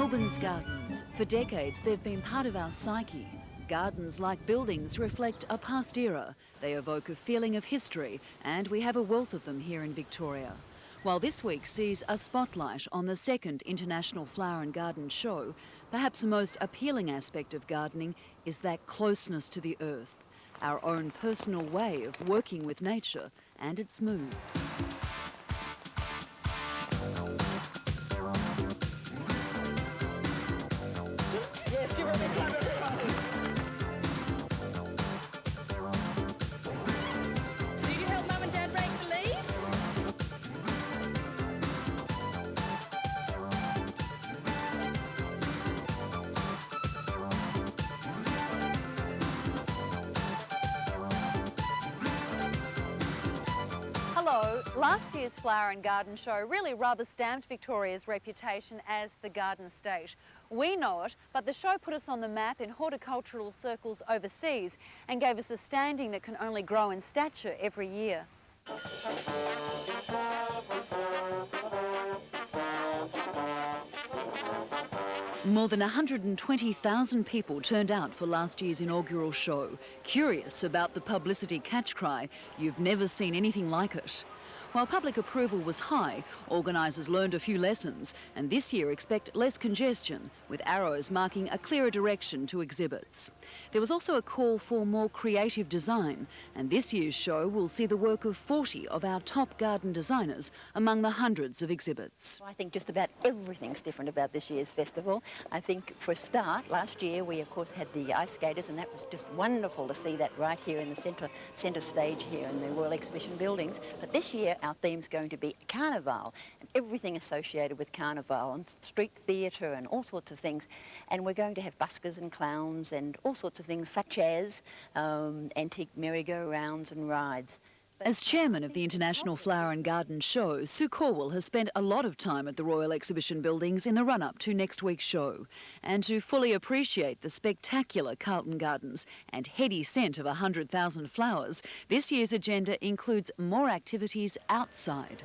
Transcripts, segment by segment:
Melbourne's gardens. For decades, they've been part of our psyche. Gardens, like buildings, reflect a past era. They evoke a feeling of history, and we have a wealth of them here in Victoria. While this week sees a spotlight on the second International Flower and Garden Show, perhaps the most appealing aspect of gardening is that closeness to the earth, our own personal way of working with nature and its moods. Yes, give her a big clap, everybody. Do you help Mum and Dad rake the leaves? Hello. Last year's Flower and Garden Show really rubber-stamped Victoria's reputation as the garden state. We know it, but the show put us on the map in horticultural circles overseas and gave us a standing that can only grow in stature every year. More than 120,000 people turned out for last year's inaugural show, curious about the publicity catch cry, "You've never seen anything like it." While public approval was high, organisers learned a few lessons and this year expect less congestion, with arrows marking a clearer direction to exhibits. There was also a call for more creative design, and this year's show will see the work of 40 of our top garden designers among the hundreds of exhibits. I think just about everything's different about this year's festival. I think for a start, last year we of course had the ice skaters, and that was just wonderful to see that right here in the centre stage here in the Royal Exhibition buildings. But this year our theme's going to be Carnival and everything associated with Carnival and street theatre and all sorts of things. And we're going to have buskers and clowns and all sorts of things such as antique merry-go-rounds and rides. As chairman of the International Flower and Garden Show, Sue Corwell has spent a lot of time at the Royal Exhibition buildings in the run-up to next week's show. And to fully appreciate the spectacular Carlton Gardens and heady scent of 100,000 flowers, this year's agenda includes more activities outside.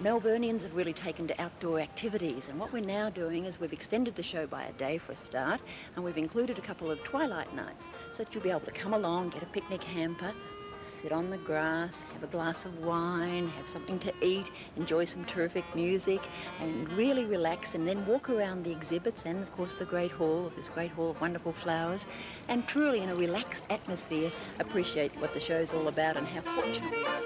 Melburnians have really taken to outdoor activities, and what we're now doing is we've extended the show by a day for a start, and we've included a couple of twilight nights so that you'll be able to come along, get a picnic hamper, sit on the grass, have a glass of wine, have something to eat, enjoy some terrific music and really relax, and then walk around the exhibits and of course the Great Hall, this Great Hall of wonderful flowers, and truly in a relaxed atmosphere appreciate what the show's all about and how fortunate we are.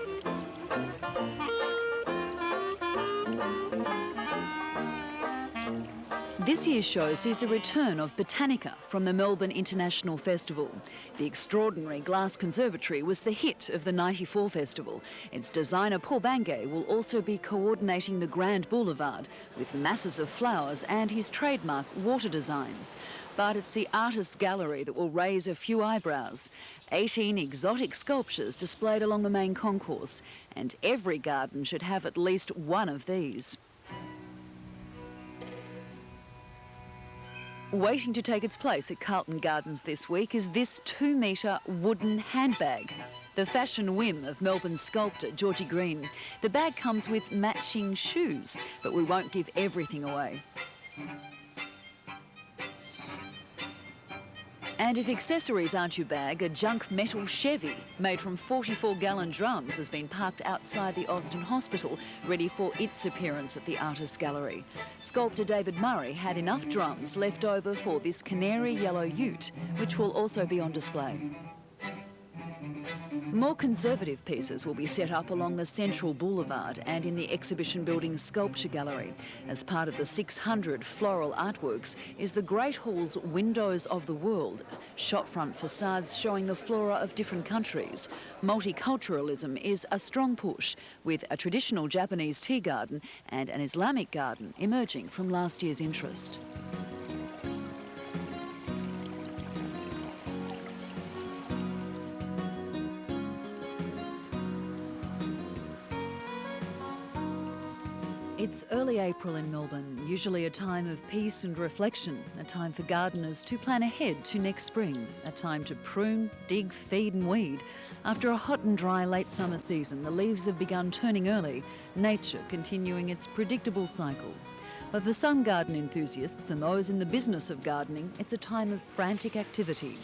This year's show sees the return of Botanica from the Melbourne International Festival. The extraordinary glass conservatory was the hit of the '94 festival. Its designer Paul Bangay will also be coordinating the Grand Boulevard with masses of flowers and his trademark water design. But it's the Artists' Gallery that will raise a few eyebrows. 18 exotic sculptures displayed along the main concourse, and every garden should have at least one of these. Waiting to take its place at Carlton Gardens this week is this 2-metre wooden handbag, the fashion whim of Melbourne sculptor Georgie Green. The bag comes with matching shoes, but we won't give everything away. And if accessories aren't your bag, a junk metal Chevy made from 44-gallon drums has been parked outside the Austin Hospital, ready for its appearance at the Artists' Gallery. Sculptor David Murray had enough drums left over for this canary yellow ute, which will also be on display. More conservative pieces will be set up along the Central Boulevard and in the exhibition building's sculpture gallery. As part of the 600 floral artworks is the Great Hall's Windows of the World, shopfront facades showing the flora of different countries. Multiculturalism is a strong push, with a traditional Japanese tea garden and an Islamic garden emerging from last year's interest. It's early April in Melbourne, usually a time of peace and reflection, a time for gardeners to plan ahead to next spring, a time to prune, dig, feed and weed. After a hot and dry late summer season, the leaves have begun turning early, nature continuing its predictable cycle. But for some garden enthusiasts and those in the business of gardening, it's a time of frantic activity.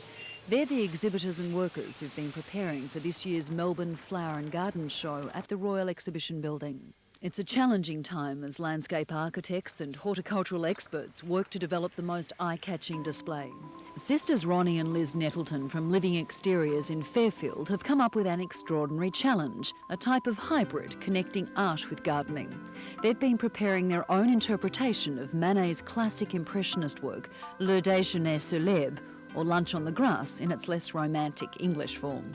They're the exhibitors and workers who've been preparing for this year's Melbourne Flower and Garden Show at the Royal Exhibition Building. It's a challenging time as landscape architects and horticultural experts work to develop the most eye-catching display. Sisters Ronnie and Liz Nettleton from Living Exteriors in Fairfield have come up with an extraordinary challenge, a type of hybrid connecting art with gardening. They've been preparing their own interpretation of Manet's classic Impressionist work, Le Déjeuner sur l'herbe, or Lunch on the Grass in its less romantic English form.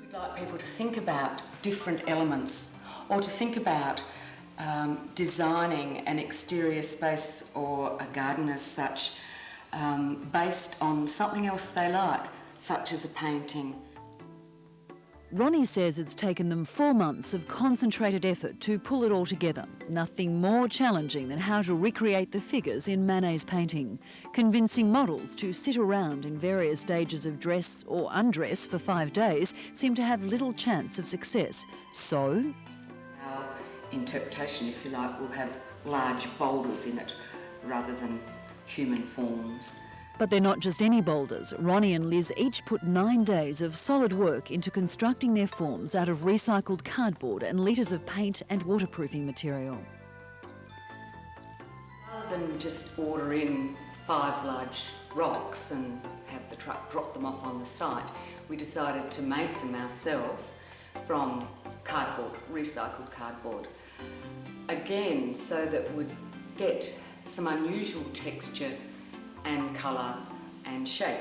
We'd like people to think about different elements, or to think about designing an exterior space or a garden as such based on something else they like, such as a painting. Ronnie says it's taken them 4 months of concentrated effort to pull it all together. Nothing more challenging than how to recreate the figures in Manet's painting. Convincing models to sit around in various stages of dress or undress for 5 days seemed to have little chance of success. So Our interpretation, if you like, will have large boulders in it rather than human forms. But they're not just any boulders. Ronnie and Liz each put 9 days of solid work into constructing their forms out of recycled cardboard and litres of paint and waterproofing material. Rather than just order in 5 large rocks and have the truck drop them off on the site, we decided to make them ourselves from cardboard, recycled cardboard. Again, so that we'd get some unusual texture and colour and shape.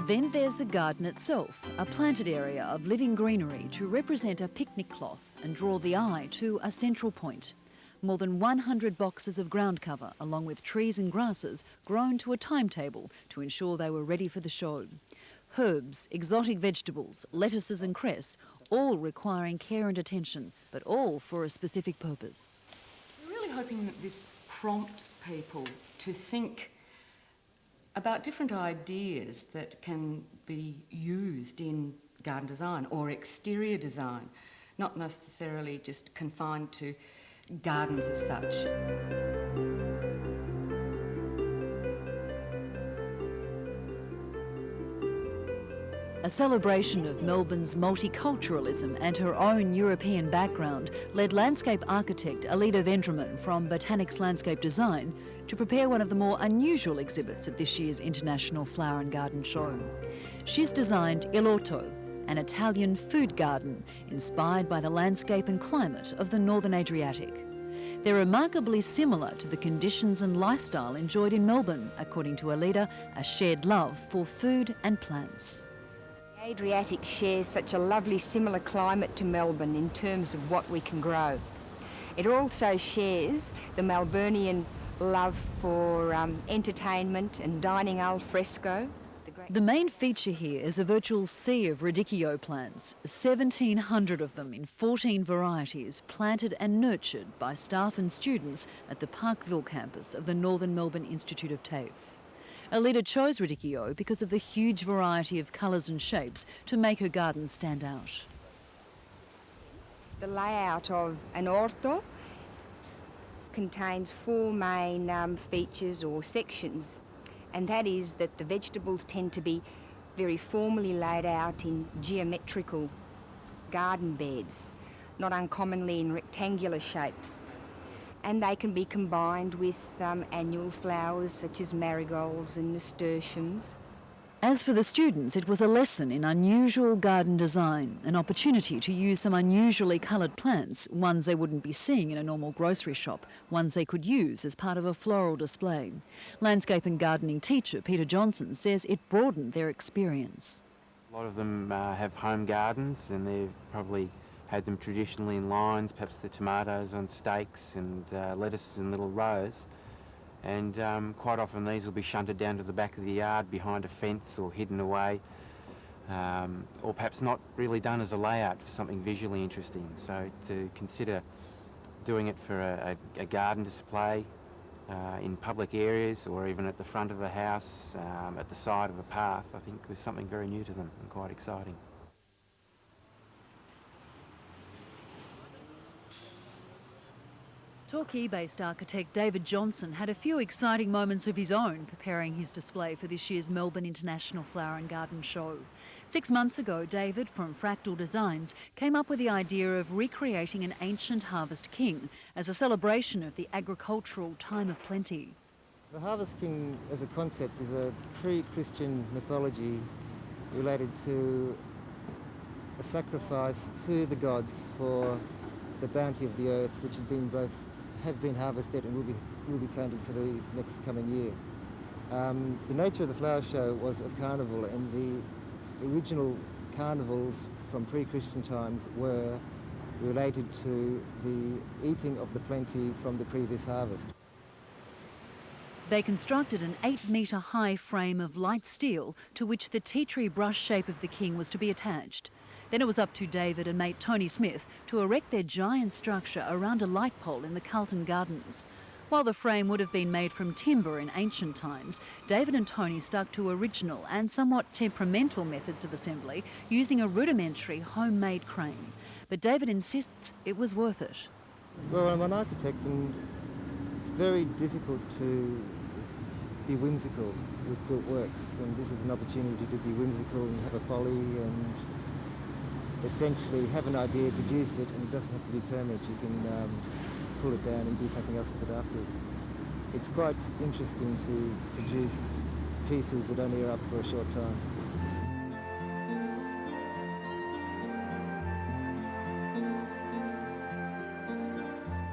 Then there's the garden itself, a planted area of living greenery to represent a picnic cloth and draw the eye to a central point. More than 100 boxes of ground cover, along with trees and grasses, grown to a timetable to ensure they were ready for the show. Herbs, exotic vegetables, lettuces and cress, all requiring care and attention, but all for a specific purpose. We're really hoping that this prompts people to think about different ideas that can be used in garden design or exterior design, not necessarily just confined to gardens as such. A celebration of Melbourne's multiculturalism and her own European background led landscape architect Alida Vendramin from Botanics Landscape Design to prepare one of the more unusual exhibits at this year's International Flower and Garden Show. She's designed Il Orto, an Italian food garden inspired by the landscape and climate of the Northern Adriatic. They're remarkably similar to the conditions and lifestyle enjoyed in Melbourne, according to Alida, a shared love for food and plants. The Adriatic shares such a lovely similar climate to Melbourne in terms of what we can grow. It also shares the Melburnian love for entertainment and dining al fresco. The main feature here is a virtual sea of radicchio plants, 1,700 of them in 14 varieties, planted and nurtured by staff and students at the Parkville campus of the Northern Melbourne Institute of TAFE. Alida chose radicchio because of the huge variety of colours and shapes to make her garden stand out. The layout of an orto contains 4 main features or sections, and that is that the vegetables tend to be very formally laid out in geometrical garden beds, not uncommonly in rectangular shapes. And they can be combined with annual flowers such as marigolds and nasturtiums. As for the students, it was a lesson in unusual garden design, an opportunity to use some unusually coloured plants, ones they wouldn't be seeing in a normal grocery shop, ones they could use as part of a floral display. Landscape and gardening teacher Peter Johnson says it broadened their experience. A lot of them have home gardens, and they've probably had them traditionally in lines, perhaps the tomatoes on stakes and lettuces in little rows. And quite often these will be shunted down to the back of the yard behind a fence or hidden away, or perhaps not really done as a layout for something visually interesting. So to consider doing it for a garden display in public areas or even at the front of the house, at the side of a path, I think was something very new to them and quite exciting. Torquay-based architect David Johnson had a few exciting moments of his own preparing his display for this year's Melbourne International Flower and Garden Show. 6 months ago, David from Fractal Designs came up with the idea of recreating an ancient harvest king as a celebration of the agricultural time of plenty. The Harvest King as a concept is a pre-Christian mythology related to a sacrifice to the gods for the bounty of the earth, which have been harvested and will be planted for the next coming year. The nature of the flower show was of carnival, and the original carnivals from pre-Christian times were related to the eating of the plenty from the previous harvest. They constructed an 8-metre high frame of light steel to which the tea tree brush shape of the king was to be attached. Then it was up to David and mate Tony Smith to erect their giant structure around a light pole in the Carlton Gardens. While the frame would have been made from timber in ancient times, David and Tony stuck to original and somewhat temperamental methods of assembly using a rudimentary homemade crane. But David insists it was worth it. Well, I'm an architect, and it's very difficult to be whimsical with built works, and this is an opportunity to be whimsical and have a folly and essentially have an idea, produce it, and it doesn't have to be permanent. You can pull it down and do something else with it afterwards. It's quite interesting to produce pieces that only are up for a short time.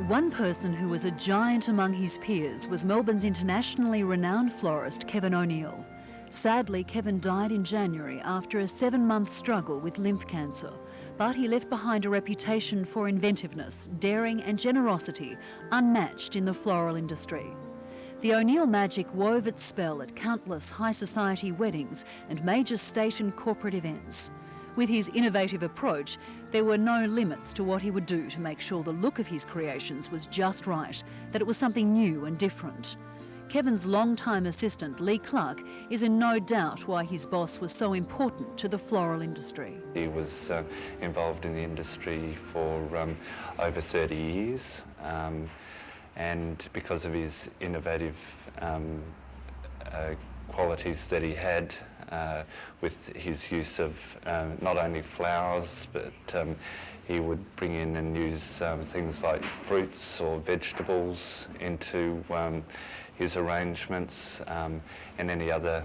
One person who was a giant among his peers was Melbourne's internationally renowned florist Kevin O'Neill. Sadly, Kevin died in January after a 7-month struggle with lymph cancer, but he left behind a reputation for inventiveness, daring and generosity unmatched in the floral industry. The O'Neill magic wove its spell at countless high society weddings and major state and corporate events. With his innovative approach, there were no limits to what he would do to make sure the look of his creations was just right, that it was something new and different. Kevin's long-time assistant, Lee Clark, is in no doubt why his boss was so important to the floral industry. He was involved in the industry for over 30 years, and because of his innovative qualities that he had with his use of not only flowers, but he would bring in and use things like fruits or vegetables into his arrangements, and any other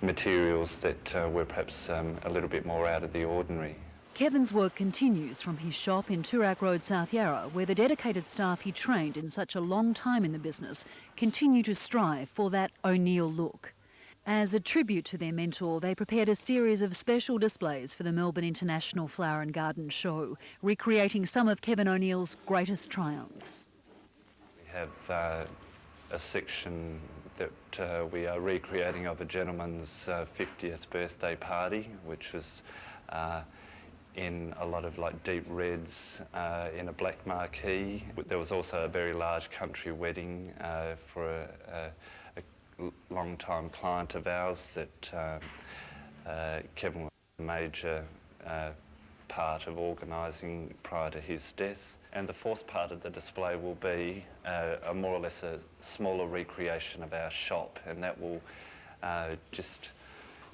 materials that were perhaps a little bit more out of the ordinary. Kevin's work continues from his shop in Toorak Road, South Yarra, where the dedicated staff he trained in such a long time in the business continue to strive for that O'Neill look. As a tribute to their mentor, they prepared a series of special displays for the Melbourne International Flower and Garden Show, recreating some of Kevin O'Neill's greatest triumphs. We have a section that we are recreating of a gentleman's 50th birthday party, which was in a lot of like deep reds in a black marquee. There was also a very large country wedding for a long-time client of ours that Kevin was a major part of organising prior to his death. And the fourth part of the display will be a more or less a smaller recreation of our shop, and that will just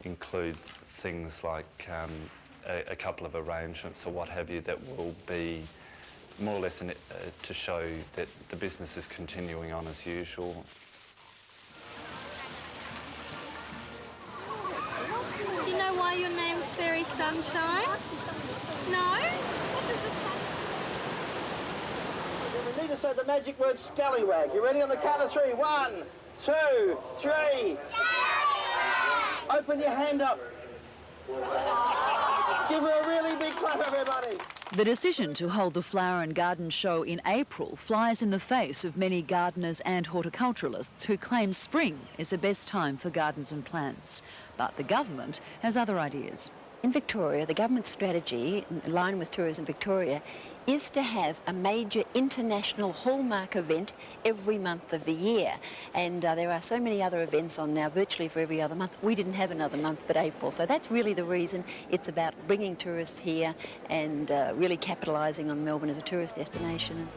include things like a couple of arrangements or what have you that will be more or less to show that the business is continuing on as usual. Do you know why your name's Fairy Sunshine? No? What does it say? We need to say the magic word scallywag. You ready on the count of 3? 1, 2, 3. Scallywag! Open your hand up. Give her a really big clap, everybody. The decision to hold the Flower and Garden Show in April flies in the face of many gardeners and horticulturalists who claim spring is the best time for gardens and plants. But the government has other ideas. In Victoria, the government strategy, in line with Tourism Victoria, is to have a major international hallmark event every month of the year. And there are so many other events on now, virtually for every other month. We didn't have another month but April, so that's really the reason. It's about bringing tourists here and really capitalising on Melbourne as a tourist destination.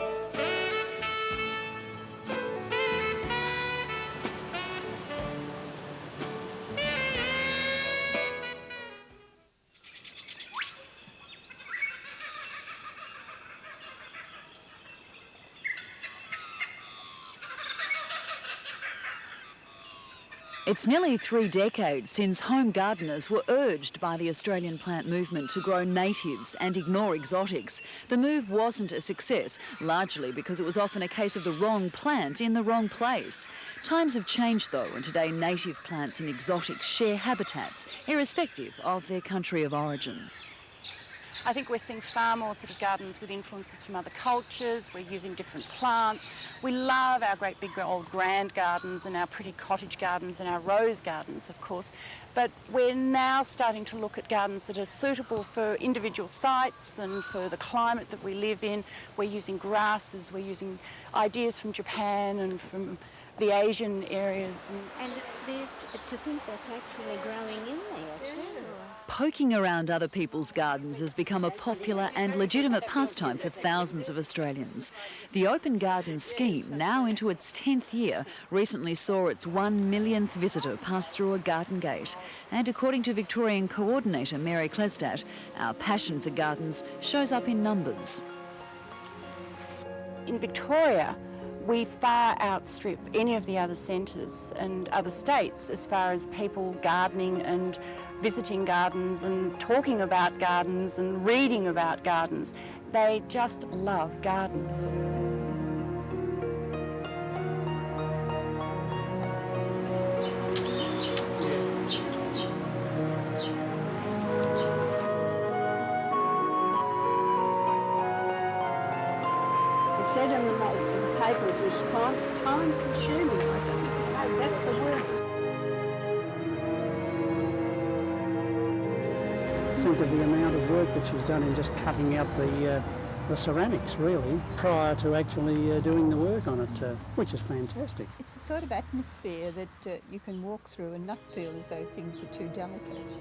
It's nearly 3 decades since home gardeners were urged by the Australian plant movement to grow natives and ignore exotics. The move wasn't a success, largely because it was often a case of the wrong plant in the wrong place. Times have changed though, and today native plants and exotics share habitats, irrespective of their country of origin. I think we're seeing far more sort of gardens with influences from other cultures. We're using different plants. We love our great big old grand gardens and our pretty cottage gardens and our rose gardens, of course. But we're now starting to look at gardens that are suitable for individual sites and for the climate that we live in. We're using grasses. We're using ideas from Japan and from the Asian areas. And to think that's actually growing in there too. Poking around other people's gardens has become a popular and legitimate pastime for thousands of Australians. The Open Gardens scheme, now into its 10th year, recently saw its 1 millionth visitor pass through a garden gate. And according to Victorian coordinator Mary Klesdat, our passion for gardens shows up in numbers. In Victoria, we far outstrip any of the other centres and other states as far as people gardening and visiting gardens and talking about gardens and reading about gardens. They just love gardens. It said in the paper it was time consuming. I don't know, that's the word. Think of the amount of work that she's done in just cutting out the ceramics, really, prior to actually doing the work on it, which is fantastic. It's the sort of atmosphere that you can walk through and not feel as though things are too delicate.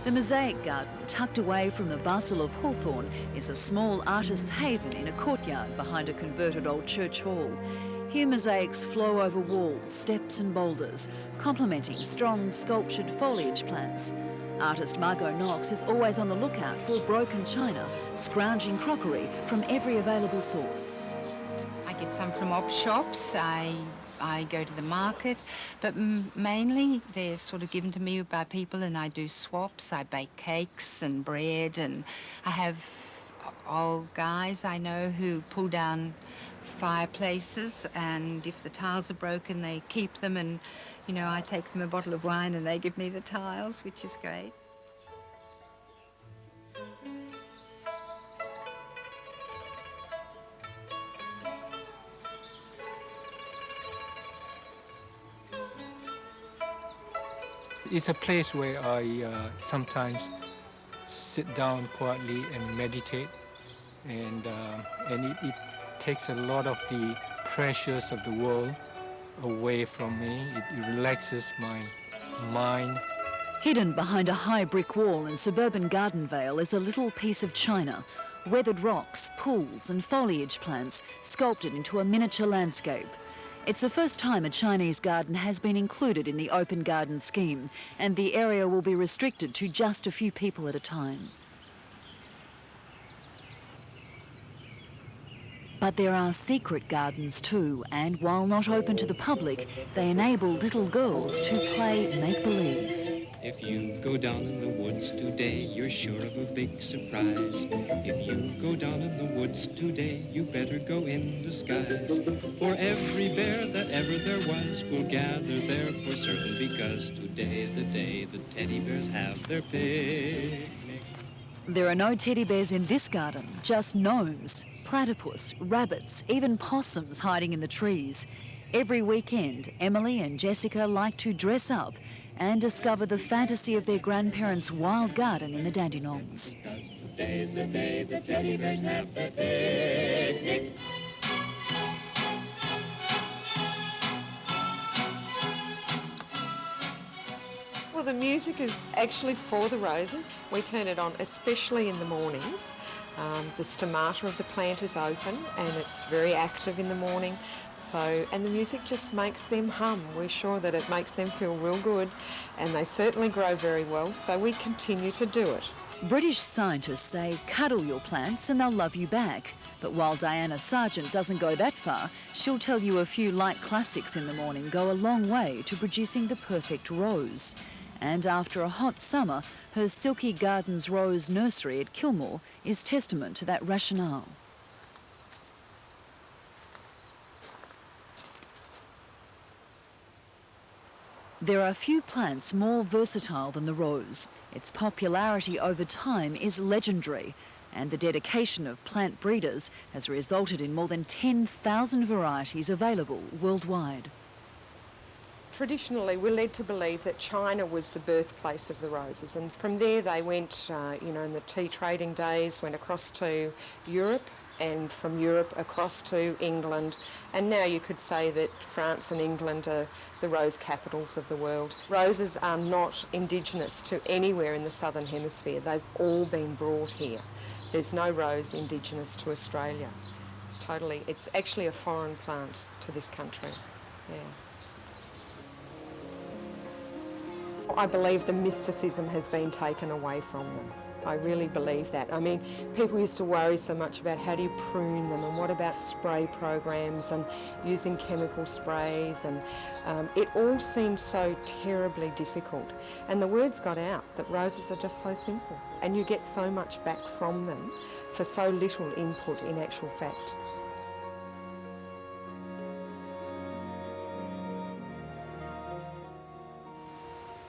The Mosaic Garden, tucked away from the bustle of Hawthorn, is a small artist's haven in a courtyard behind a converted old church hall. Here mosaics flow over walls, steps and boulders, complementing strong sculptured foliage plants. Artist Margot Knox is always on the lookout for broken china, scrounging crockery from every available source. I get some from op shops, I go to the market, but mainly they're sort of given to me by people, and I do swaps. I bake cakes and bread, and I have old guys I know who pull down fireplaces, and if the tiles are broken they keep them, and you know, I take them a bottle of wine and they give me the tiles, which is great. It's a place where I sometimes sit down quietly and meditate, and it takes a lot of the pressures of the world away from me. It relaxes my mind. Hidden behind a high brick wall in suburban Gardenvale is a little piece of china. Weathered rocks, pools and foliage plants sculpted into a miniature landscape. It's the first time a Chinese garden has been included in the Open Garden scheme, and the area will be restricted to just a few people at a time. But there are secret gardens too, and while not open to the public, they enable little girls to play make-believe. If you go down in the woods today, you're sure of a big surprise. If you go down in the woods today, you better go in disguise. For every bear that ever there was will gather there for certain, because today's the day the teddy bears have their picnic. There are no teddy bears in this garden, just gnomes, platypus, rabbits, even possums hiding in the trees. Every weekend, Emily and Jessica like to dress up and discover the fantasy of their grandparents' wild garden in the Dandenongs. Today's the day the teddy bears have their picnic. Well, the music is actually for the roses. We turn it on, especially in the mornings. The stomata of the plant is open and it's very active in the morning. And the music just makes them hum. We're sure that it makes them feel real good, and they certainly grow very well, so we continue to do it. British scientists say cuddle your plants and they'll love you back. But while Diana Sargent doesn't go that far, she'll tell you a few light classics in the morning go a long way to producing the perfect rose. And after a hot summer, her Silky Gardens Rose nursery at Kilmore is testament to that rationale. There are few plants more versatile than the rose. Its popularity over time is legendary, and the dedication of plant breeders has resulted in more than 10,000 varieties available worldwide. Traditionally, we're led to believe that China was the birthplace of the roses, and from there they went, you know, in the tea trading days, went across to Europe, and from Europe across to England, and now you could say that France and England are the rose capitals of the world. Roses are not indigenous to anywhere in the southern hemisphere. They've all been brought here. There's no rose indigenous to Australia. It's actually a foreign plant to this country. Yeah. I believe the mysticism has been taken away from them. I really believe that. I mean, people used to worry so much about how do you prune them and what about spray programs and using chemical sprays, and it all seemed so terribly difficult. And the words got out that roses are just so simple and you get so much back from them for so little input in actual fact.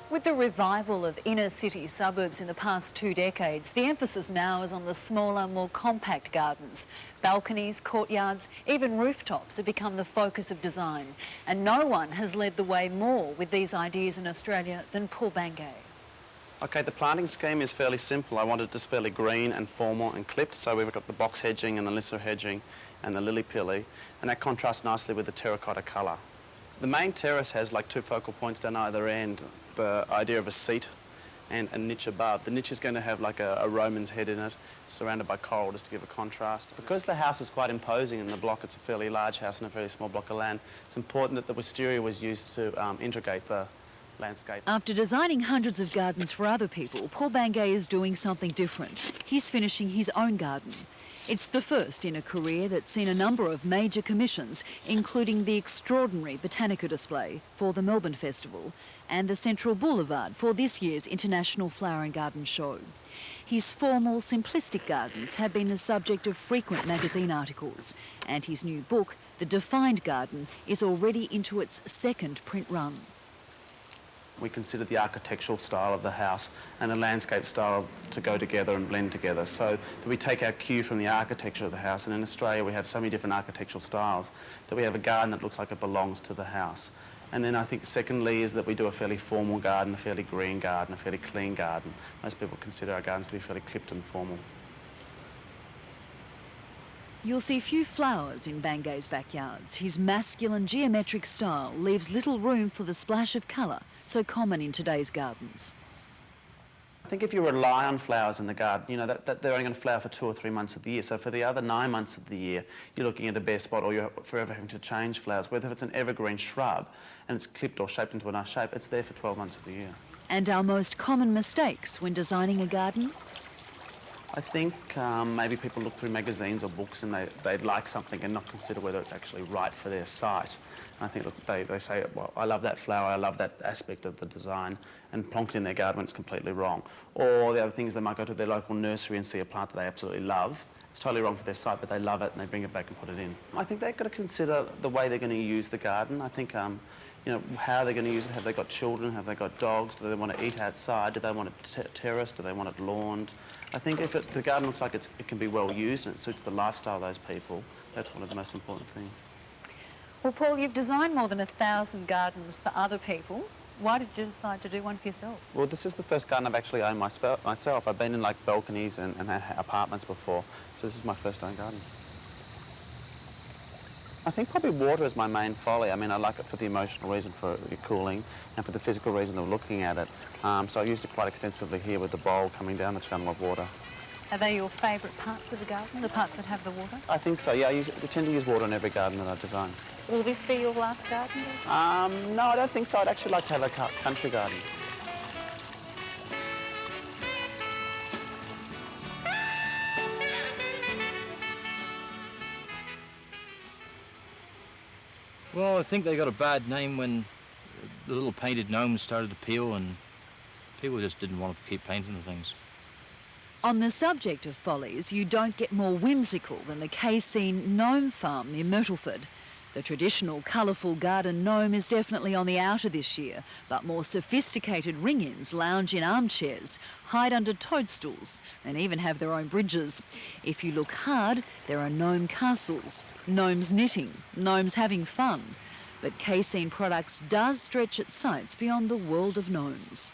With the revival of inner city suburbs in the past 2 decades, the emphasis now is on the smaller, more compact gardens. Balconies, courtyards, even rooftops have become the focus of design. And no one has led the way more with these ideas in Australia than Paul Bangay. Okay, the planting scheme is fairly simple. I wanted it just fairly green and formal and clipped, so we've got the box hedging and the Lissa hedging and the lily pilly, and that contrasts nicely with the terracotta colour. The main terrace has like 2 focal points down either end, the idea of a seat and a niche above. The niche is going to have like a Roman's head in it, surrounded by coral just to give a contrast. Because the house is quite imposing in the block, it's a fairly large house and a very small block of land, it's important that the wisteria was used to integrate the landscape. After designing hundreds of gardens for other people, Paul Bangay is doing something different. He's finishing his own garden. It's the first in a career that's seen a number of major commissions, including the extraordinary Botanica display for the Melbourne Festival and the Central Boulevard for this year's International Flower and Garden Show. His formal, simplistic gardens have been the subject of frequent magazine articles, and his new book, The Defined Garden, is already into its 2nd print run. We consider the architectural style of the house and the landscape style to go together and blend together, so that we take our cue from the architecture of the house. And in Australia we have so many different architectural styles that we have a garden that looks like it belongs to the house. And then I think secondly is that we do a fairly formal garden, a fairly green garden, a fairly clean garden. Most people consider our gardens to be fairly clipped and formal. You'll see few flowers in Bangay's backyards. His masculine geometric style leaves little room for the splash of colour so common in today's gardens. I think if you rely on flowers in the garden, you know, that they're only going to flower for 2 or 3 months of the year. So for the other 9 months of the year, you're looking at a bare spot, or you're forever having to change flowers. Whether it's an evergreen shrub and it's clipped or shaped into a nice shape, it's there for 12 months of the year. And our most common mistakes when designing a garden? I think maybe people look through magazines or books and they'd like something and not consider whether it's actually right for their site. And I think look, they say, well, I love that flower, I love that aspect of the design, and plonk it in their garden when it's completely wrong. Or the other thing is they might go to their local nursery and see a plant that they absolutely love. It's totally wrong for their site, but they love it and they bring it back and put it in. I think they've got to consider the way they're going to use the garden. I think you know, how they're going to use it. Have they got children? Have they got dogs? Do they want to eat outside? Do they want it terraced? Do they want it lawned? I think if the garden looks like it can be well used and it suits the lifestyle of those people, that's one of the most important things. Well, Paul, you've designed more than 1,000 gardens for other people. Why did you decide to do one for yourself? Well, this is the first garden I've actually owned myself. I've been in like balconies and apartments before, so this is my first own garden. I think probably water is my main folly. I mean, I like it for the emotional reason for cooling and for the physical reason of looking at it. So I used it quite extensively here with the bowl coming down the channel of water. Are they your favourite parts of the garden, the parts that have the water? I think so, yeah. I tend to use water in every garden that I design. Will this be your last garden? No, I don't think so. I'd actually like to have a country garden. Well, I think they got a bad name when the little painted gnomes started to peel and people just didn't want to keep painting the things. On the subject of follies, you don't get more whimsical than the Cassine Gnome Farm near Myrtleford. The traditional colourful garden gnome is definitely on the outer this year, but more sophisticated ring-ins lounge in armchairs, hide under toadstools, and even have their own bridges. If you look hard, there are gnome castles, gnomes knitting, gnomes having fun. But Cassine Products does stretch its sights beyond the world of gnomes.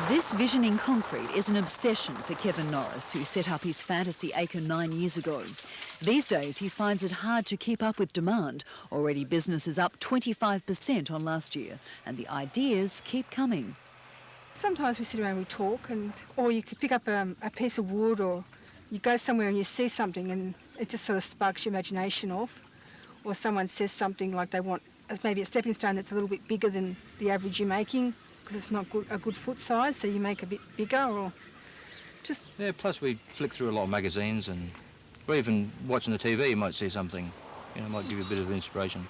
This vision in concrete is an obsession for Kevin Norris, who set up his fantasy acre 9 years ago. These days, he finds it hard to keep up with demand. Already business is up 25% on last year, and the ideas keep coming. Sometimes we sit around and we talk, or you could pick up a piece of wood, or you go somewhere and you see something and it just sort of sparks your imagination off. Or someone says something like they want maybe a stepping stone that's a little bit bigger than the average you're making, because it's not a good foot size, so you make a bit bigger, or just... Yeah, plus we flick through a lot of magazines, or even watching the TV you might see something, might give you a bit of inspiration.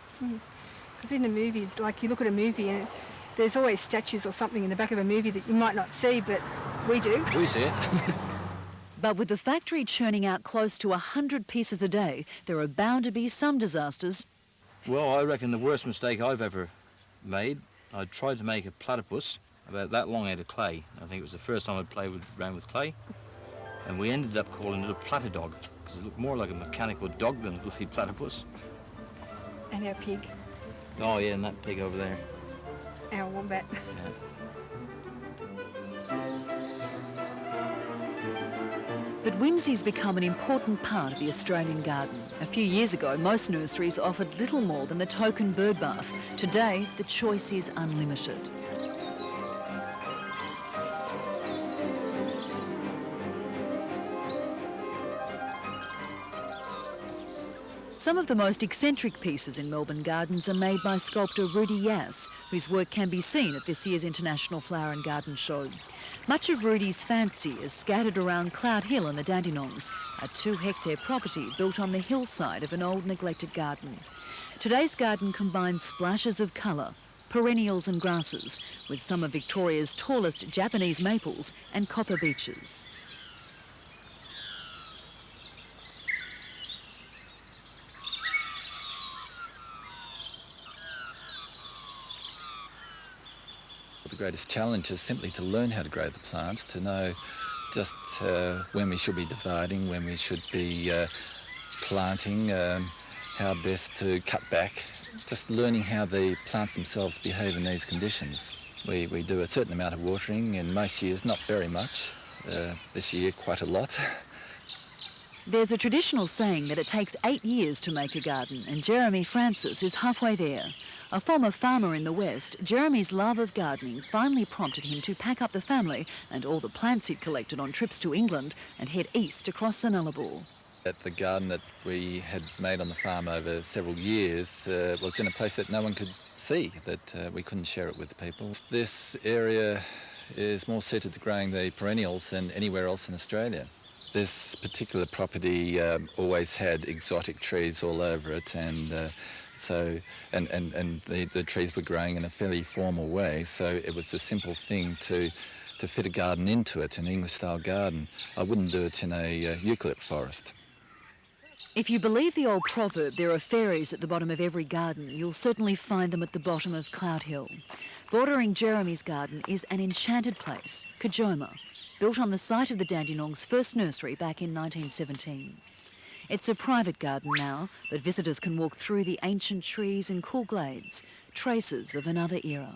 Because in the movies, like you look at a movie and there's always statues or something in the back of a movie that you might not see, but we do. We see it. But with the factory churning out close to 100 pieces a day, there are bound to be some disasters. Well, I reckon the worst mistake I've ever made, I tried to make a platypus about that long out of clay. I think it was the first time I'd played around with clay. And we ended up calling it a platydog, because it looked more like a mechanical dog than a bloody platypus. And our pig. Oh, yeah, and that pig over there. Our wombat. Yeah. But whimsy's become an important part of the Australian garden. A few years ago, most nurseries offered little more than the token bird bath. Today, the choice is unlimited. Some of the most eccentric pieces in Melbourne gardens are made by sculptor Rudi Yass, whose work can be seen at this year's International Flower and Garden Show. Much of Rudi's fancy is scattered around Cloud Hill and the Dandenongs, a 2-hectare property built on the hillside of an old neglected garden. Today's garden combines splashes of colour, perennials and grasses, with some of Victoria's tallest Japanese maples and copper beeches. The greatest challenge is simply to learn how to grow the plants, to know just when we should be dividing, when we should be planting, how best to cut back, just learning how the plants themselves behave in these conditions. We do a certain amount of watering, and most years not very much. This year quite a lot. There's a traditional saying that it takes 8 years to make a garden, and Jeremy Francis is halfway there. A former farmer in the West, Jeremy's love of gardening finally prompted him to pack up the family and all the plants he'd collected on trips to England and head east across the Nullarbor. At the garden that we had made on the farm over several years was in a place that no one could see, that we couldn't share it with the people. This area is more suited to growing the perennials than anywhere else in Australia. This particular property always had exotic trees all over it, and the trees were growing in a fairly formal way, so it was a simple thing to fit a garden into it, an English-style garden. I wouldn't do it in a eucalypt forest. If you believe the old proverb, there are fairies at the bottom of every garden, you'll certainly find them at the bottom of Cloud Hill. Bordering Jeremy's garden is an enchanted place, Kajoma, built on the site of the Dandenong's first nursery back in 1917. It's a private garden now, but visitors can walk through the ancient trees and cool glades, traces of another era.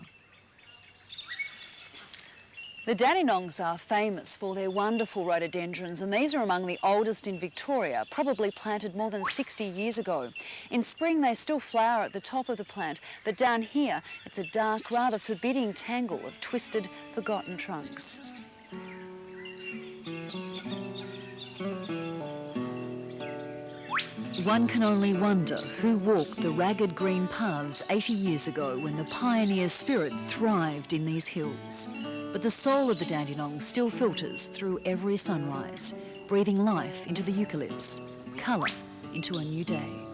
The Dandenongs are famous for their wonderful rhododendrons, and these are among the oldest in Victoria, probably planted more than 60 years ago. In spring they still flower at the top of the plant, but down here it's a dark, rather forbidding tangle of twisted, forgotten trunks. One can only wonder who walked the ragged green paths 80 years ago when the pioneer spirit thrived in these hills. But the soul of the Dandenong still filters through every sunrise, breathing life into the eucalypts, colour into a new day.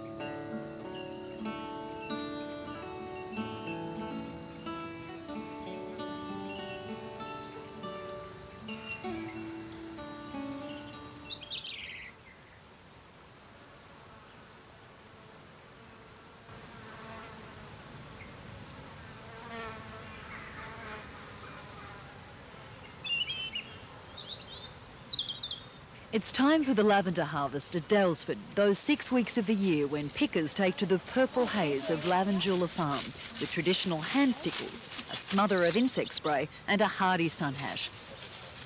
It's time for the lavender harvest at Dalesford, those 6 weeks of the year when pickers take to the purple haze of Lavandula Farm with traditional hand sickles, a smother of insect spray and a hardy sun hat.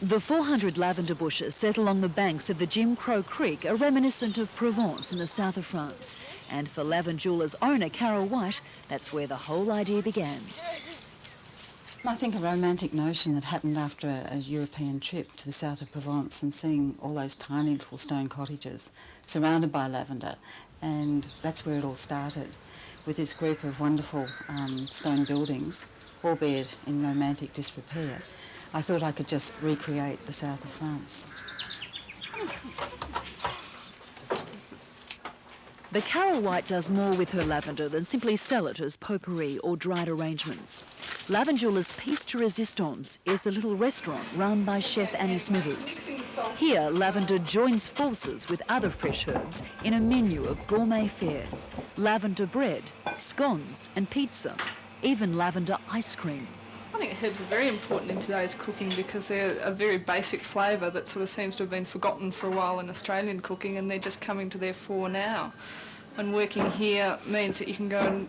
The 400 lavender bushes set along the banks of the Jim Crow Creek are reminiscent of Provence in the south of France. And for Lavandula's owner, Carol White, that's where the whole idea began. I think a romantic notion that happened after a European trip to the south of Provence and seeing all those tiny little stone cottages surrounded by lavender, and that's where it all started, with this group of wonderful stone buildings, albeit in romantic disrepair. I thought I could just recreate the south of France. But Carol White does more with her lavender than simply sell it as potpourri or dried arrangements. Lavandula's Piece de Resistance is a little restaurant run by chef Annie Smithers. Here, lavender joins forces with other fresh herbs in a menu of gourmet fare. Lavender bread, scones and pizza, even lavender ice cream. I think herbs are very important in today's cooking because they're a very basic flavour that sort of seems to have been forgotten for a while in Australian cooking, and they're just coming to their fore now. And working here means that you can go and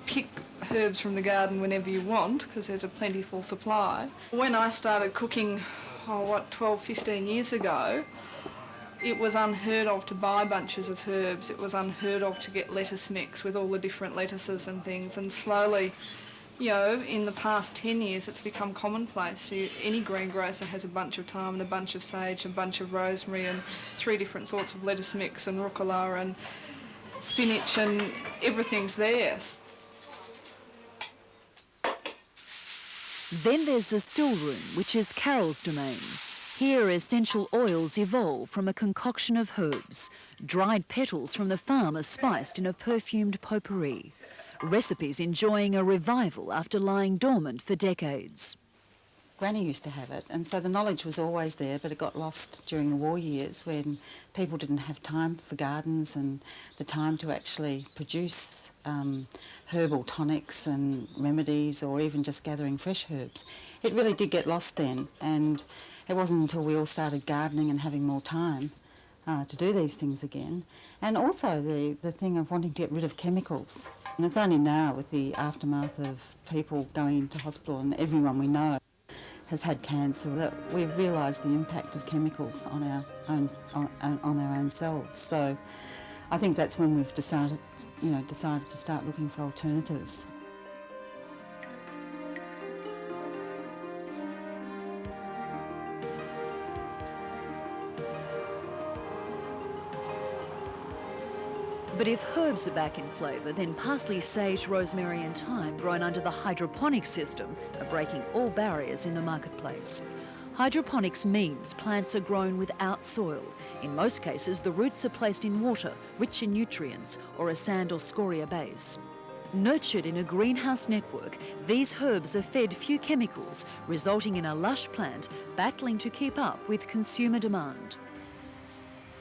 pick herbs from the garden whenever you want because there's a plentiful supply. When I started cooking, 12, 15 years ago, it was unheard of to buy bunches of herbs. It was unheard of to get lettuce mix with all the different lettuces and things, and slowly, you know, in the past 10 years it's become commonplace. Any greengrocer has a bunch of thyme and a bunch of sage, a bunch of rosemary and 3 different sorts of lettuce mix and rucola and spinach, and everything's there. Then there's the still room, which is Carol's domain. Here essential oils evolve from a concoction of herbs. Dried petals from the farm are spiced in a perfumed potpourri. Recipes enjoying a revival after lying dormant for decades. Granny used to have it, and so the knowledge was always there, but it got lost during the war years when people didn't have time for gardens and the time to actually produce herbal tonics and remedies, or even just gathering fresh herbs. It really did get lost then, and it wasn't until we all started gardening and having more time to do these things again. And also the thing of wanting to get rid of chemicals. And it's only now, with the aftermath of people going into hospital and everyone we know has had cancer, that we've realised the impact of chemicals on our own selves. So I think that's when we've decided to start looking for alternatives. But if herbs are back in flavour, then parsley, sage, rosemary and thyme grown under the hydroponic system are breaking all barriers in the marketplace. Hydroponics means plants are grown without soil. In most cases, the roots are placed in water, rich in nutrients, or a sand or scoria base. Nurtured in a greenhouse network, these herbs are fed few chemicals, resulting in a lush plant battling to keep up with consumer demand.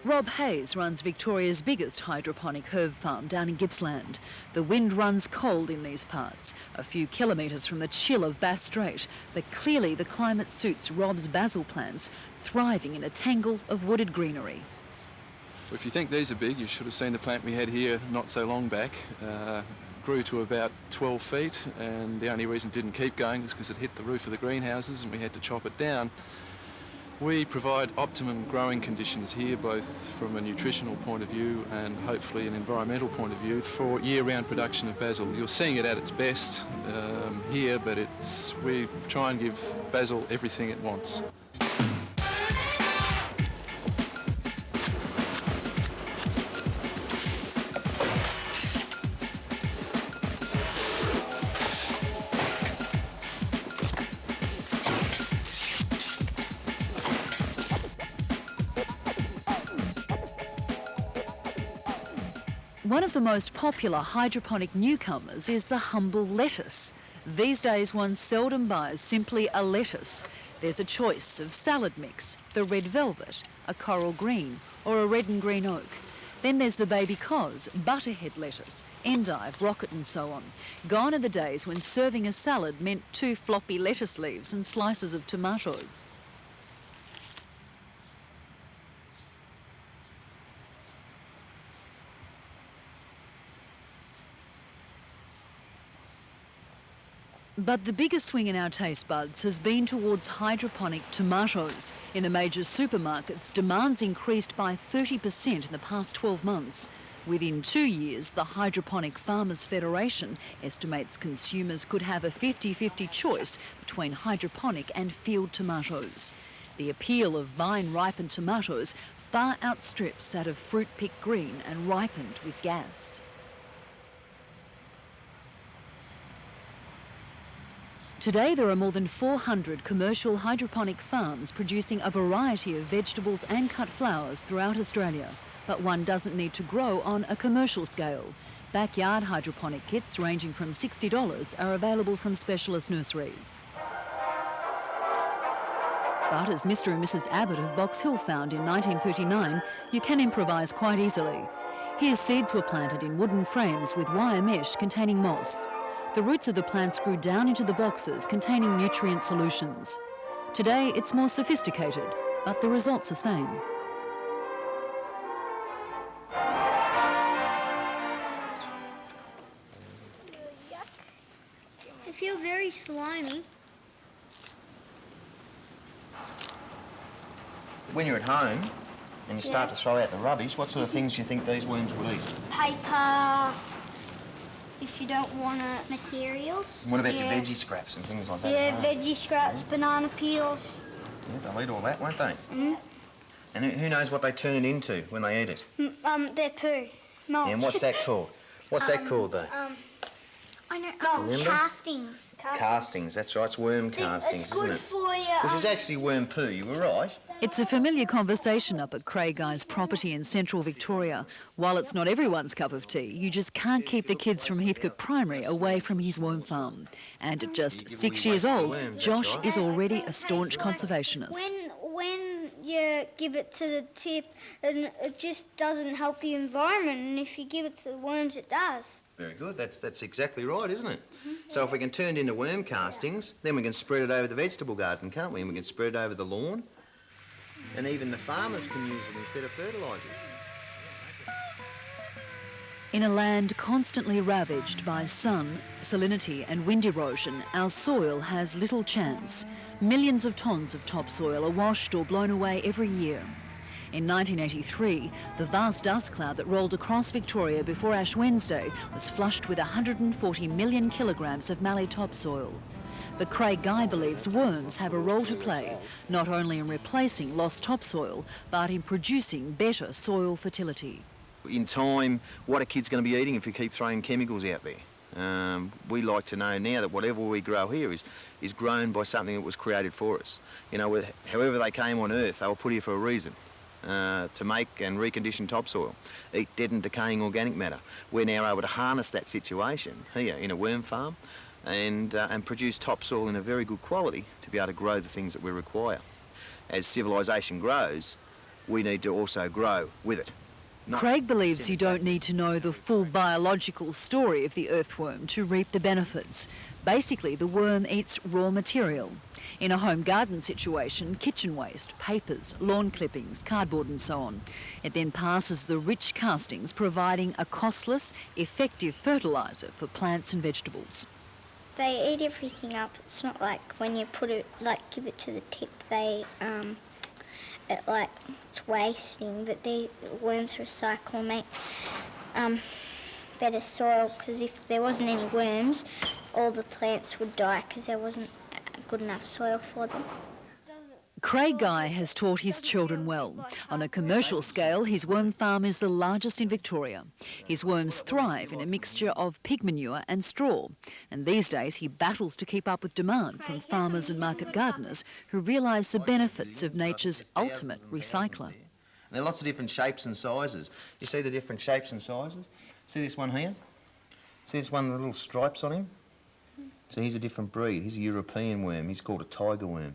Rob Hayes runs Victoria's biggest hydroponic herb farm down in Gippsland. The wind runs cold in these parts, a few kilometres from the chill of Bass Strait, but clearly the climate suits Rob's basil plants, thriving in a tangle of wooded greenery. If you think these are big, you should have seen the plant we had here not so long back. Grew to about 12 feet, and the only reason it didn't keep going is because it hit the roof of the greenhouses and we had to chop it down. We provide optimum growing conditions here, both from a nutritional point of view and hopefully an environmental point of view, for year-round production of basil. You're seeing it at its best here, but we try and give basil everything it wants. One of the most popular hydroponic newcomers is the humble lettuce. These days one seldom buys simply a lettuce. There's a choice of salad mix, the red velvet, a coral green or a red and green oak. Then there's the baby cos, butterhead lettuce, endive, rocket and so on. Gone are the days when serving a salad meant 2 floppy lettuce leaves and slices of tomato. But the biggest swing in our taste buds has been towards hydroponic tomatoes. In the major supermarkets, demand's increased by 30% in the past 12 months. Within 2 years, the Hydroponic Farmers Federation estimates consumers could have a 50-50 choice between hydroponic and field tomatoes. The appeal of vine-ripened tomatoes far outstrips that of fruit-picked green and ripened with gas. Today there are more than 400 commercial hydroponic farms producing a variety of vegetables and cut flowers throughout Australia, but one doesn't need to grow on a commercial scale. Backyard hydroponic kits ranging from $60 are available from specialist nurseries. But as Mr. and Mrs. Abbott of Box Hill found in 1939, you can improvise quite easily. Here seeds were planted in wooden frames with wire mesh containing moss. The roots of the plants grew down into the boxes containing nutrient solutions. Today it's more sophisticated, but the results are the same. I feel very slimy. When you're at home and you start to throw out the rubbish, what sort of things do you think these worms will eat? Paper. If you don't want materials. And what about the veggie scraps and things like that? Yeah, veggie scraps, banana peels. Yeah, they'll eat all that, won't they? Mm. And who knows what they turn it into when they eat it? Their poo. Mulch. Yeah, and what's that called? What's that called, though? I know. Remember? Castings. Castings, that's right. It's worm castings, It's isn't good it? for you. Which is actually worm poo, you were right. It's a familiar conversation up at Craig Guy's property in central Victoria. While it's not everyone's cup of tea, you just can't keep the kids from Heathcote Primary away from his worm farm. And at just 6 years old, Josh is already a staunch conservationist. When you give it to the tip, and it just doesn't help the environment, and if you give it to the worms, it does. Very good. That's exactly right, isn't it? So if we can turn it into worm castings, then we can spread it over the vegetable garden, can't we? And we can spread it over the lawn. And even the farmers can use it instead of fertilisers. In a land constantly ravaged by sun, salinity and wind erosion, our soil has little chance. Millions of tonnes of topsoil are washed or blown away every year. In 1983, the vast dust cloud that rolled across Victoria before Ash Wednesday was flushed with 140 million kilograms of mallee topsoil. But Craig Guy believes worms have a role to play, not only in replacing lost topsoil, but in producing better soil fertility. In time, what are kids going to be eating if we keep throwing chemicals out there? We like to know now that whatever we grow here is grown by something that was created for us. You know, however they came on Earth, they were put here for a reason. To make and recondition topsoil, eat dead and decaying organic matter. We're now able to harness that situation here in a worm farm and produce topsoil in a very good quality to be able to grow the things that we require. As civilisation grows, we need to also grow with it. Craig believes you don't need to know the full biological story of the earthworm to reap the benefits. Basically, the worm eats raw material. In a home garden situation, kitchen waste, papers, lawn clippings, cardboard and so on. It then passes the rich castings, providing a costless, effective fertiliser for plants and vegetables. They eat everything up. It's not like when you put it, give it to the tip, it's wasting, but the worms recycle and make better soil, because if there wasn't any worms, all the plants would die because there wasn't good enough soil for them. Craig Guy has taught his children well. On a commercial scale, his worm farm is the largest in Victoria. His worms thrive in a mixture of pig manure and straw. And these days he battles to keep up with demand from farmers and market gardeners who realise the benefits of nature's ultimate recycler. There are lots of different shapes and sizes. You see the different shapes and sizes? See this one here? See this one with the little stripes on him? So he's a different breed. He's a European worm. He's called a tiger worm.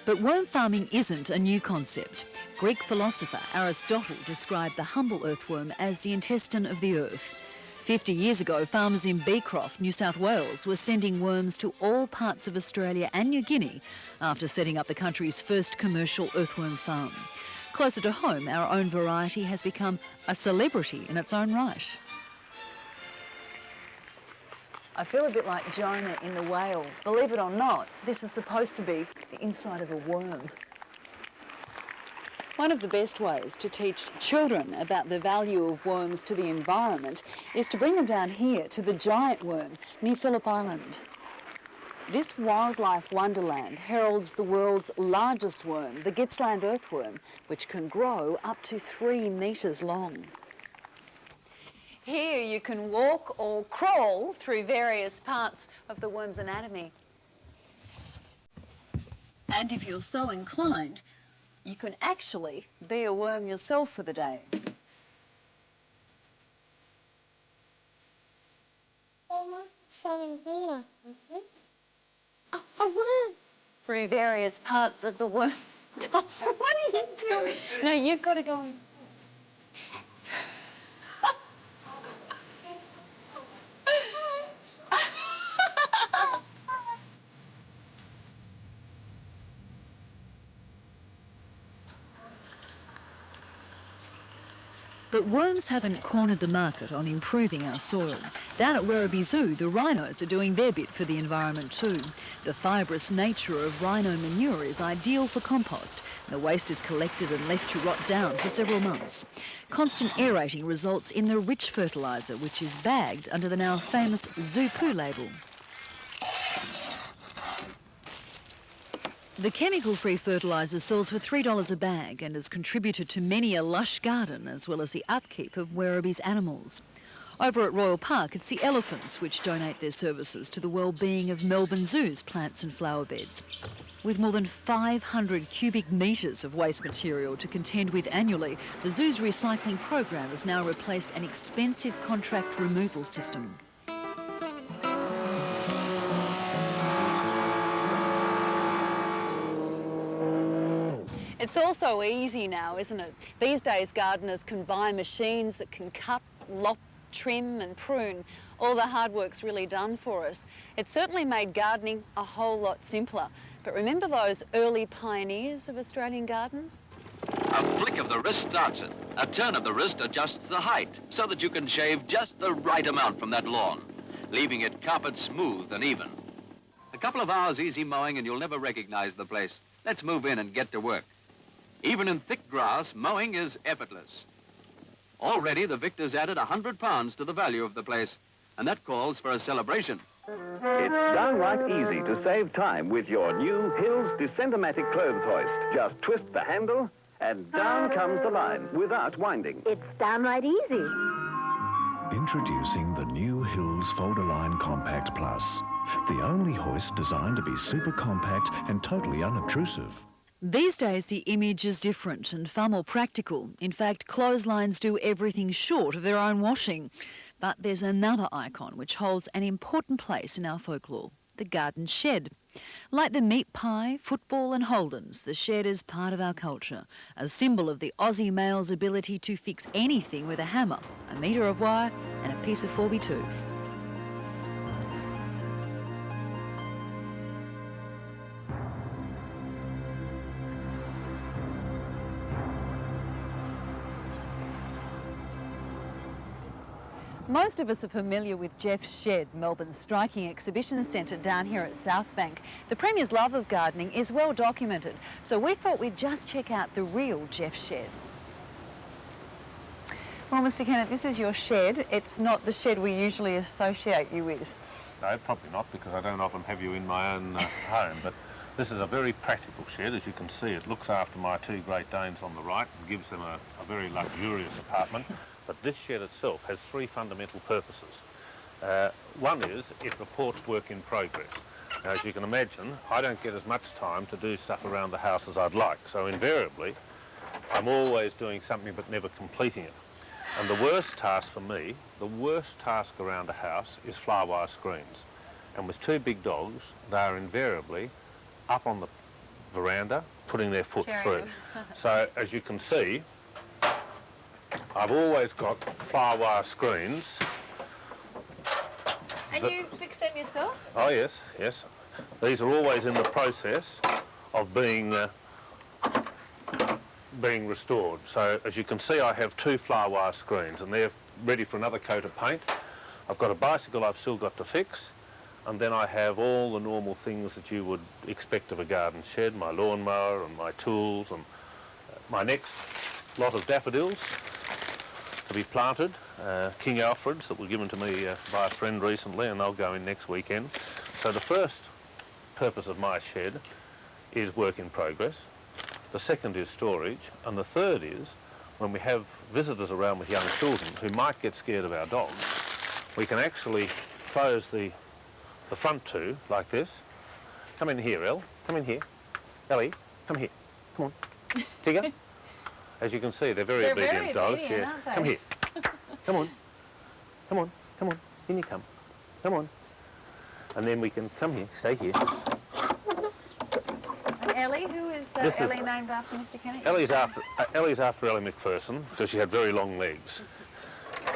But worm farming isn't a new concept. Greek philosopher Aristotle described the humble earthworm as the intestine of the earth. 50 years ago, farmers in Beecroft, New South Wales, were sending worms to all parts of Australia and New Guinea after setting up the country's first commercial earthworm farm. Closer to home, our own variety has become a celebrity in its own right. I feel a bit like Jonah in The Whale. Believe it or not, this is supposed to be the inside of a worm. One of the best ways to teach children about the value of worms to the environment is to bring them down here to the giant worm near Phillip Island. This wildlife wonderland heralds the world's largest worm, the Gippsland earthworm, which can grow up to 3 metres long. Here you can walk or crawl through various parts of the worm's anatomy. And if you're so inclined, you can actually be a worm yourself for the day. A worm. Through various parts of the worm. What are you doing? No, you've got to go in. But worms haven't cornered the market on improving our soil. Down at Werribee Zoo, the rhinos are doing their bit for the environment too. The fibrous nature of rhino manure is ideal for compost. The waste is collected and left to rot down for several months. Constant aerating results in the rich fertiliser, which is bagged under the now famous Zoo Poo label. The chemical-free fertiliser sells for $3 a bag and has contributed to many a lush garden as well as the upkeep of Werribee's animals. Over at Royal Park, it's the elephants which donate their services to the well-being of Melbourne Zoo's plants and flower beds. With more than 500 cubic metres of waste material to contend with annually, the zoo's recycling program has now replaced an expensive contract removal system. It's all so easy now, isn't it? These days, gardeners can buy machines that can cut, lop, trim and prune. All the hard work's really done for us. It's certainly made gardening a whole lot simpler. But remember those early pioneers of Australian gardens? A flick of the wrist starts it. A turn of the wrist adjusts the height so that you can shave just the right amount from that lawn, leaving it carpet smooth and even. A couple of hours easy mowing and you'll never recognize the place. Let's move in and get to work. Even in thick grass, mowing is effortless. Already the victor's added 100 pounds to the value of the place, and that calls for a celebration. It's downright easy to save time with your new Hills Descent-O-Matic clothes hoist. Just twist the handle, and down comes the line without winding. It's downright easy. Introducing the new Hills Fold-A-Line Compact Plus, the only hoist designed to be super compact and totally unobtrusive. These days, the image is different and far more practical. In fact, clotheslines do everything short of their own washing. But there's another icon which holds an important place in our folklore, the garden shed. Like the meat pie, football and Holdens, the shed is part of our culture, a symbol of the Aussie male's ability to fix anything with a hammer, a metre of wire and a piece of 4x2. Most of us are familiar with Jeff's Shed, Melbourne's striking exhibition centre down here at Southbank. The Premier's love of gardening is well documented, so we thought we'd just check out the real Jeff's Shed. Well, Mr. Kennett, this is your shed. It's not the shed we usually associate you with. No, probably not, because I don't often have you in my own home, but this is a very practical shed. As you can see, it looks after my 2 Great Danes on the right and gives them a very luxurious apartment. But this shed itself has 3 fundamental purposes. One is it reports work in progress. Now, as you can imagine, I don't get as much time to do stuff around the house as I'd like, so invariably I'm always doing something but never completing it. And the worst task for me, the worst task around a house is flower wire screens. And with two big dogs, they are invariably up on the veranda, putting their foot through. So as you can see, I've always got flower wire screens. And you fix them yourself? Oh yes, yes. These are always in the process of being restored. So as you can see, I have two flower wire screens and they're ready for another coat of paint. I've got a bicycle I've still got to fix, and then I have all the normal things that you would expect of a garden shed, my lawnmower and my tools, and my next lot of daffodils to be planted, King Alfreds that were given to me by a friend recently, and they'll go in next weekend. So the first purpose of my shed is work in progress. The second is storage, and the third is when we have visitors around with young children who might get scared of our dogs, we can actually close the front two like this. Come in here, Elle. Come in here. Ellie, come here. Come on. Tigger. As you can see, they're very obedient dogs. Yes. Aren't they? Come here. Come on. Come on. Come on. In you come. Come on. And then we can come here. Stay here. And Ellie, who is Ellie named after Mr. Kennedy? Ellie's after Ellie McPherson because she had very long legs.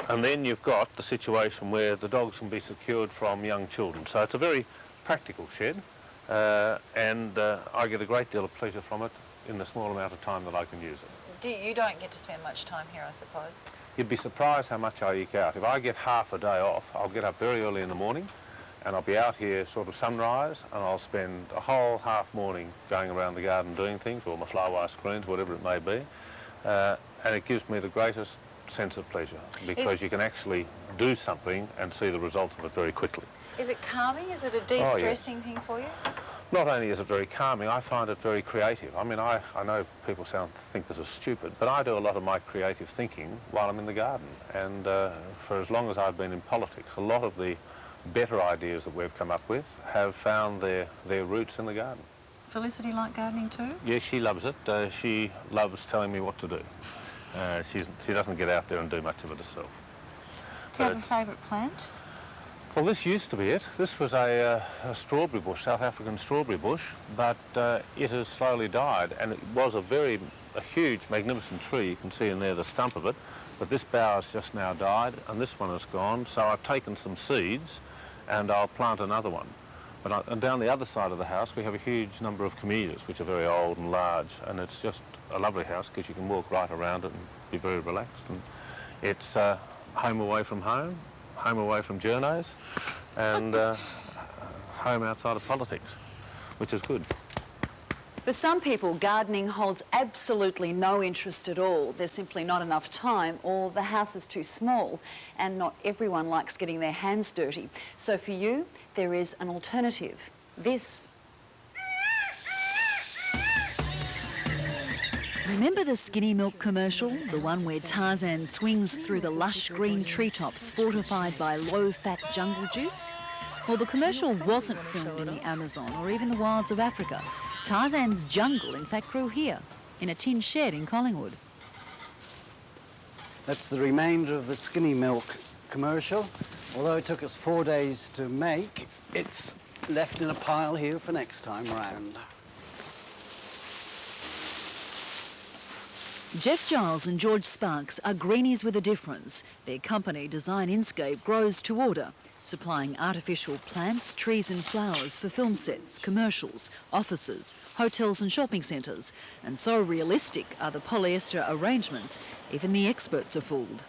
And then you've got the situation where the dogs can be secured from young children. So it's a very practical shed, and I get a great deal of pleasure from it in the small amount of time that I can use it. You don't get to spend much time here, I suppose. You'd be surprised how much I eke out. If I get half a day off, I'll get up very early in the morning and I'll be out here sort of sunrise, and I'll spend a whole half morning going around the garden doing things, or my flower wire screens, whatever it may be, and it gives me the greatest sense of pleasure because you can actually do something and see the result of it very quickly. Is it calming? Is it a de-stressing thing for you? Not only is it very calming, I find it very creative. I mean, I know people think this is stupid, but I do a lot of my creative thinking while I'm in the garden. And for as long as I've been in politics, a lot of the better ideas that we've come up with have found their roots in the garden. Felicity like gardening too? Yes, she loves it. She loves telling me what to do. She doesn't get out there and do much of it herself. Do you have a favourite plant? Well, this used to be it. This was a strawberry bush, South African strawberry bush, but it has slowly died, and it was a huge, magnificent tree. You can see in there the stump of it, but this bough has just now died, and this one has gone. So I've taken some seeds, and I'll plant another one. And down the other side of the house, we have a huge number of camellias, which are very old and large, and it's just a lovely house because you can walk right around it and be very relaxed. And it's home away from home, home away from journos, and home outside of politics, which is good. For some people, gardening holds absolutely no interest at all. There's simply not enough time, or the house is too small, and not everyone likes getting their hands dirty. So for you, there is an alternative. This. Remember the Skinny Milk commercial? The one where Tarzan swings through the lush green treetops fortified by low-fat jungle juice? Well, the commercial wasn't filmed in the Amazon or even the wilds of Africa. Tarzan's jungle, in fact, grew here, in a tin shed in Collingwood. That's the remainder of the Skinny Milk commercial. Although it took us 4 days to make, it's left in a pile here for next time round. Jeff Giles and George Sparks are greenies with a difference. Their company, Design Inscape, grows to order, supplying artificial plants, trees and flowers for film sets, commercials, offices, hotels and shopping centres. And so realistic are the polyester arrangements, even the experts are fooled.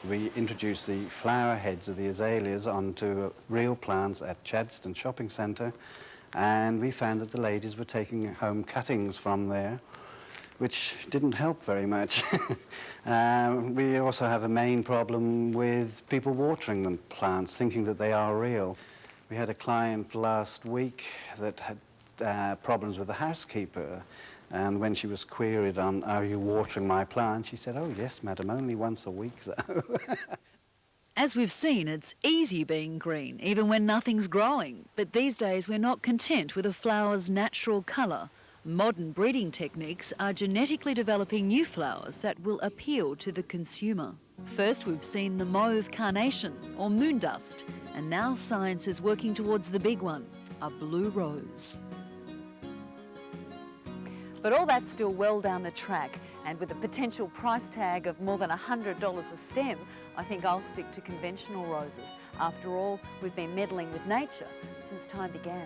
We introduced the flower heads of the azaleas onto real plants at Chadstone Shopping Centre, and we found that the ladies were taking home cuttings from there, which didn't help very much. We also have a main problem with people watering the plants, thinking that they are real. We had a client last week that had problems with the housekeeper, and when she was queried on, "Are you watering my plant?" she said, "Oh yes, madam, only once a week though." As we've seen, it's easy being green, even when nothing's growing. But these days we're not content with a flower's natural colour. Modern breeding techniques are genetically developing new flowers that will appeal to the consumer. First, we've seen the mauve carnation, or moon dust, and now science is working towards the big one, a blue rose. But all that's still well down the track, and with a potential price tag of more than $100 a stem, I think I'll stick to conventional roses. After all, we've been meddling with nature since time began.